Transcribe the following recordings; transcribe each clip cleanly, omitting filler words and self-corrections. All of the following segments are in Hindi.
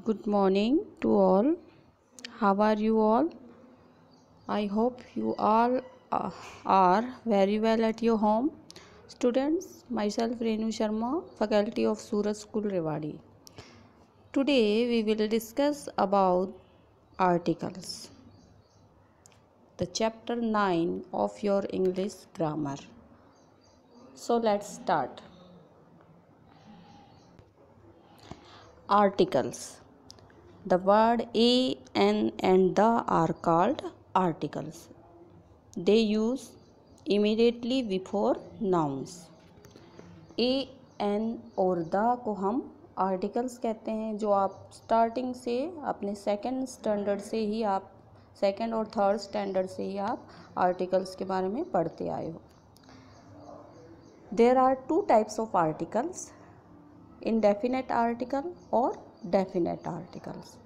Good morning to all. How are you all? I hope you all are very well at your home. Students, myself Renu Sharma, faculty of Surat School Rewari. Today we will discuss about articles. The chapter 9 of your English grammar. So let's start. Articles. The word a, an and the are called articles. They use immediately before nouns. A, N और द को हम आर्टिकल्स कहते हैं, जो आप स्टार्टिंग से अपने सेकंड स्टैंडर्ड से ही आप सेकंड और थर्ड स्टैंडर्ड से ही आप आर्टिकल्स के बारे में पढ़ते आए हो. There are two types of articles, indefinite article or definite articles.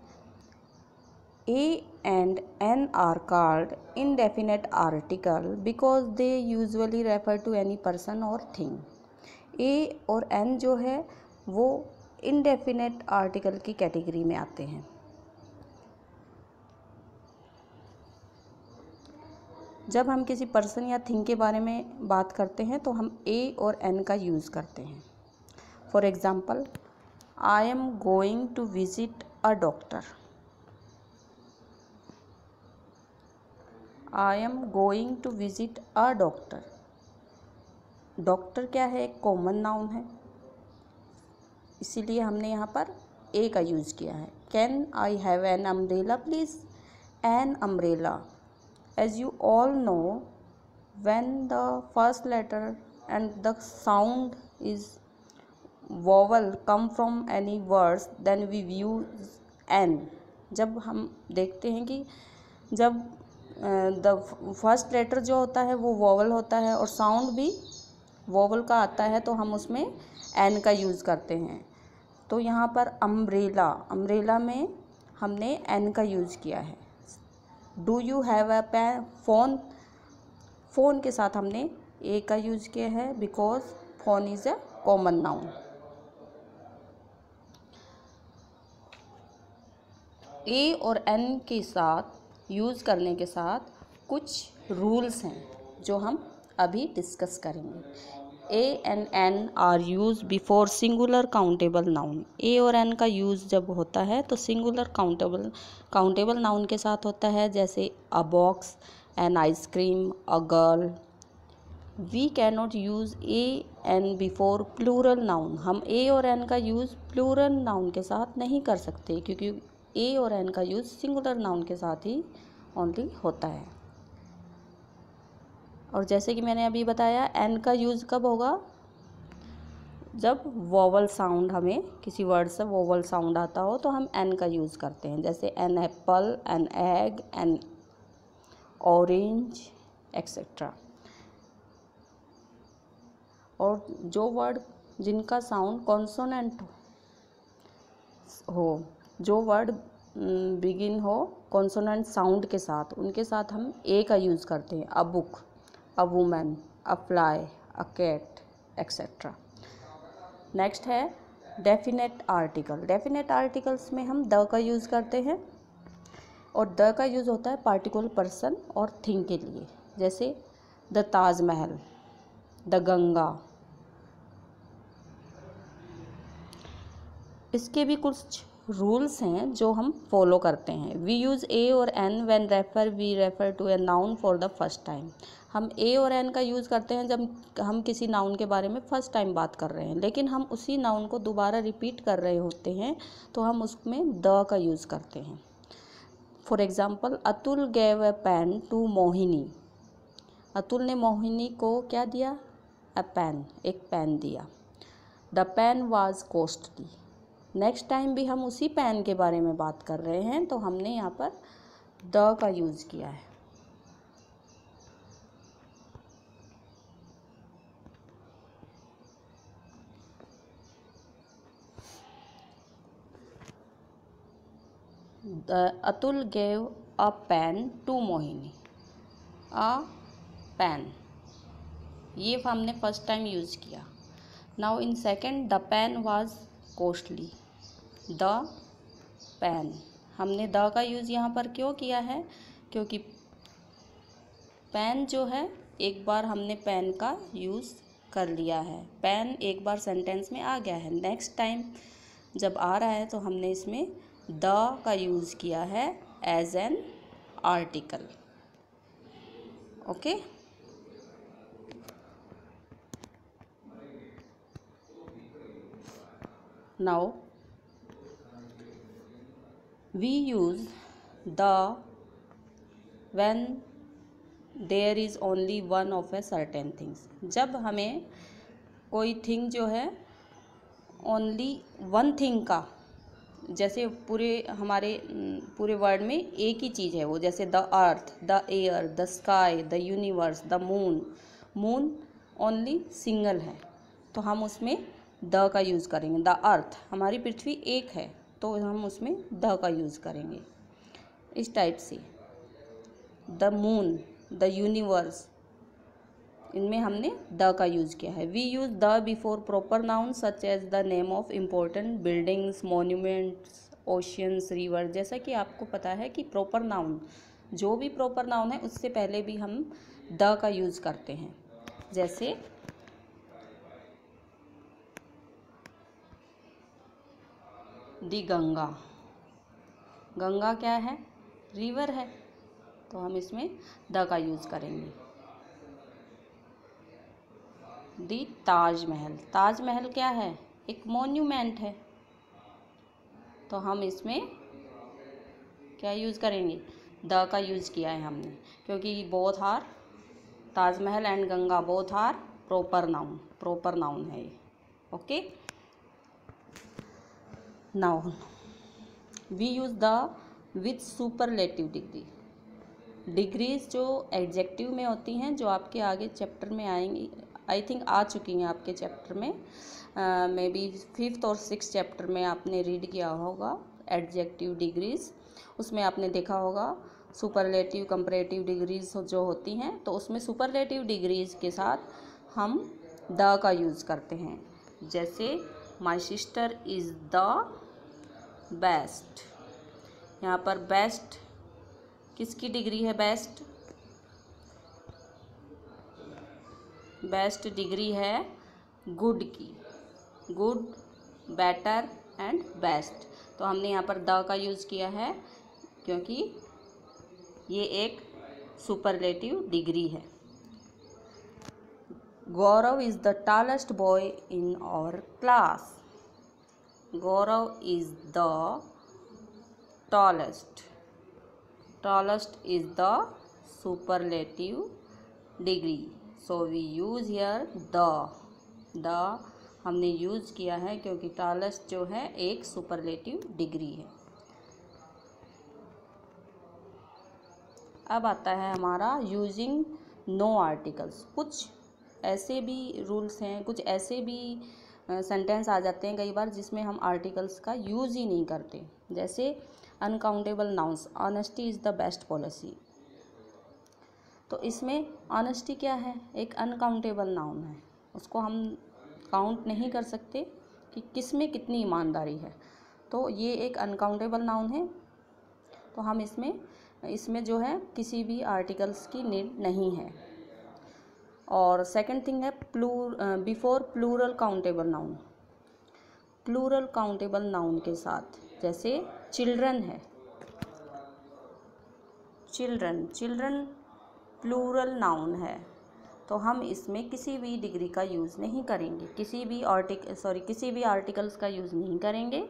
A and N are called indefinite article because they usually refer to any person or thing. A और N जो है वो indefinite article की कैटेगरी में आते हैं. जब हम किसी पर्सन या थिंग के बारे में बात करते हैं तो हम A और N का यूज़ करते हैं. For example, I am going to visit a doctor. I am going to visit a doctor. Doctor क्या है? एक कॉमन नाउन है, इसीलिए हमने यहाँ पर ए का यूज़ किया है. Can I have an umbrella please? An umbrella. As you all know, when the first letter and the sound is vowel come from any words then we use an. जब हम देखते हैं कि जब द फर्स्ट लेटर जो होता है वो वोवल होता है और साउंड भी वोवल का आता है, तो हम उसमें एन का यूज़ करते हैं. तो यहाँ पर अम्ब्रेला, अम्ब्रेला में हमने एन का यूज़ किया है. Do you have a phone? Phone के साथ हमने ए का यूज़ किया है because phone is a common noun. A और एन के साथ यूज़ करने के साथ कुछ रूल्स हैं जो हम अभी डिस्कस करेंगे. A and an are use before singular countable noun. A और एन का यूज़ जब होता है तो सिंगुलर काउंटेबल नाउन के साथ होता है, जैसे a box, an ice cream, a girl. We can not use a an before plural noun. हम ए और एन का यूज़ प्लूरल नाउन के साथ नहीं कर सकते, क्योंकि ए और एन का यूज़ सिंगुलर नाउन के साथ ही ओनली होता है. और जैसे कि मैंने अभी बताया, एन का यूज़ कब होगा? जब वोवल साउंड, हमें किसी वर्ड से वोवल साउंड आता हो तो हम एन का यूज़ करते हैं, जैसे an apple, an egg, an orange etcetera. और जो वर्ड जिनका साउंड कॉन्सोनेंट हो, जो वर्ड बिगिन हो कॉन्सोनेंट साउंड के साथ, उनके साथ हम ए का यूज़ करते हैं. A book, a woman, a fly, a cat etcetera. Next है डेफिनेट आर्टिकल. डेफिनेट आर्टिकल्स में हम द का यूज़ करते हैं, और द का यूज़ होता है पार्टिकुलर पर्सन और थिंग के लिए, जैसे द ताजमहल, द गंगा. इसके भी कुछ रूल्स हैं जो हम फॉलो करते हैं. वी यूज़ ए और an when we refer to a noun for the first time. हम ए और एन का यूज़ करते हैं जब हम किसी नाउन के बारे में फ़र्स्ट टाइम बात कर रहे हैं, लेकिन हम उसी नाउन को दोबारा रिपीट कर रहे होते हैं, तो हम उसमें द का यूज़ करते हैं. For example, Atul gave a pen to Mohini. Atul ने मोहिनी को क्या दिया? अ पेन, एक पेन दिया. The pen was costly. Next time भी हम उसी पेन के बारे में बात कर रहे हैं, तो हमने यहाँ पर द का यूज़ किया है. Atul gave a pen to Mohini. A pen, ये हमने फर्स्ट टाइम यूज़ किया. Now in second, the pen was costly. The pen. हमने द का यूज़ यहाँ पर क्यों किया है, क्योंकि पेन जो है एक बार हमने पेन का यूज़ कर लिया है, पेन एक बार सेंटेंस में आ गया है, नेक्स्ट टाइम जब आ रहा है तो हमने इसमें द का यूज़ किया है as an article. Okay, now we use the when there is only one of a certain things. जब हमें कोई थिंग जो है ओनली वन थिंग का, जैसे पूरे हमारे पूरे वर्ल्ड में एक ही चीज़ है वो, जैसे the earth, the air, the sky, the universe, the moon. Moon only single है तो हम उसमें द का यूज़ करेंगे। द अर्थ, हमारी पृथ्वी एक है तो हम उसमें द का यूज़ करेंगे। इस टाइप से द मून, द यूनिवर्स, इनमें हमने द का यूज़ किया है। We use the before proper noun such as the name of important buildings, monuments, oceans, river. जैसा कि आपको पता है कि प्रॉपर नाउन, जो भी प्रॉपर नाउन है उससे पहले भी हम द का यूज़ करते हैं। जैसे दी गंगा, गंगा क्या है, रिवर है, तो हम इसमें द का यूज़ करेंगे। दी ताजमहल, ताजमहल क्या है, एक मोन्यूमेंट है, तो हम इसमें क्या यूज़ करेंगे, द का यूज़ किया है हमने, क्योंकि both are, Taj Mahal and Ganga both are proper noun, proper noun है ये। Okay, now we use the with superlative degree. Degrees जो एडजेक्टिव में होती हैं, जो आपके आगे चैप्टर में आएंगी, आई थिंक आ चुकी हैं आपके चैप्टर में, मे बी 5th और 6th चैप्टर में आपने रीड किया होगा एडजेक्टिव डिग्रीज। उसमें आपने देखा होगा सुपरलेटिव, कंपैरेटिव डिग्रीज जो होती हैं, तो उसमें सुपरलेटिव डिग्रीज के साथ हम द का यूज़ करते हैं। जैसे my sister is the best, यहाँ पर बेस्ट किसकी डिग्री है, बेस्ट, बेस्ट डिग्री है गुड की, गुड, बेटर एंड बेस्ट। तो हमने यहाँ पर द का यूज़ किया है क्योंकि ये एक सुपरलेटिव डिग्री है। Gaurav is the tallest boy in our class, Gaurav is the tallest, tallest is the superlative degree, so we use here the हमने यूज़ किया है क्योंकि tallest जो है एक सुपरलेटिव डिग्री है। अब आता है हमारा यूजिंग नो आर्टिकल्स। कुछ ऐसे भी रूल्स हैं, कुछ ऐसे भी सेंटेंस आ जाते हैं कई बार जिसमें हम आर्टिकल्स का यूज़ ही नहीं करते। जैसे uncountable nouns, honesty is the best policy, तो इसमें ऑनेस्टी क्या है, एक अनकाउंटेबल नाउन है, उसको हम काउंट नहीं कर सकते कि किस में कितनी ईमानदारी है, तो ये एक अनकाउंटेबल नाउन है, तो हम इसमें जो है किसी भी आर्टिकल्स की नीड नहीं है। और सेकंड थिंग है before plural countable noun, plural countable noun के साथ, जैसे चिल्ड्रन है, चिल्ड्रन प्लूरल नाउन है, तो हम इसमें किसी भी डिग्री का यूज़ नहीं करेंगे, किसी भी आर्टिकल्स का यूज़ नहीं करेंगे,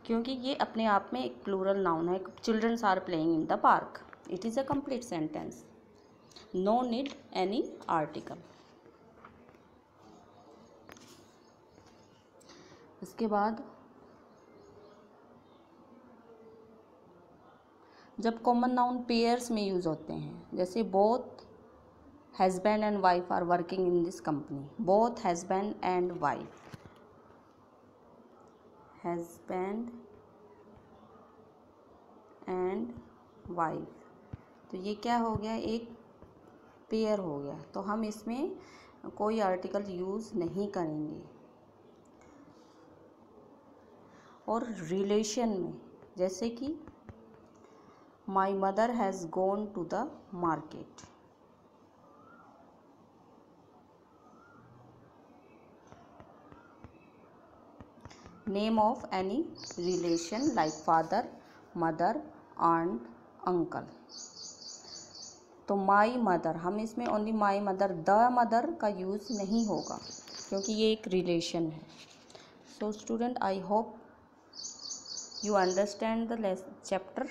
क्योंकि ये अपने आप में एक प्लूरल नाउन है। Childrens are playing in the park, it is a complete sentence, no need any article. इसके बाद जब कॉमन नाउन पेयर्स में यूज़ होते हैं, जैसे both husband and wife are working in this company, both husband and wife, husband and wife, तो ये क्या हो गया, एक पेयर हो गया, तो हम इसमें कोई आर्टिकल यूज़ नहीं करेंगे। और रिलेशन में जैसे कि my mother has gone to the market. Name of any relation like father, mother, aunt, uncle. तो माई मदर, हम इसमें only my mother, the mother का यूज़ नहीं होगा क्योंकि ये एक रिलेशन है। So student, I hope you understand the chapter.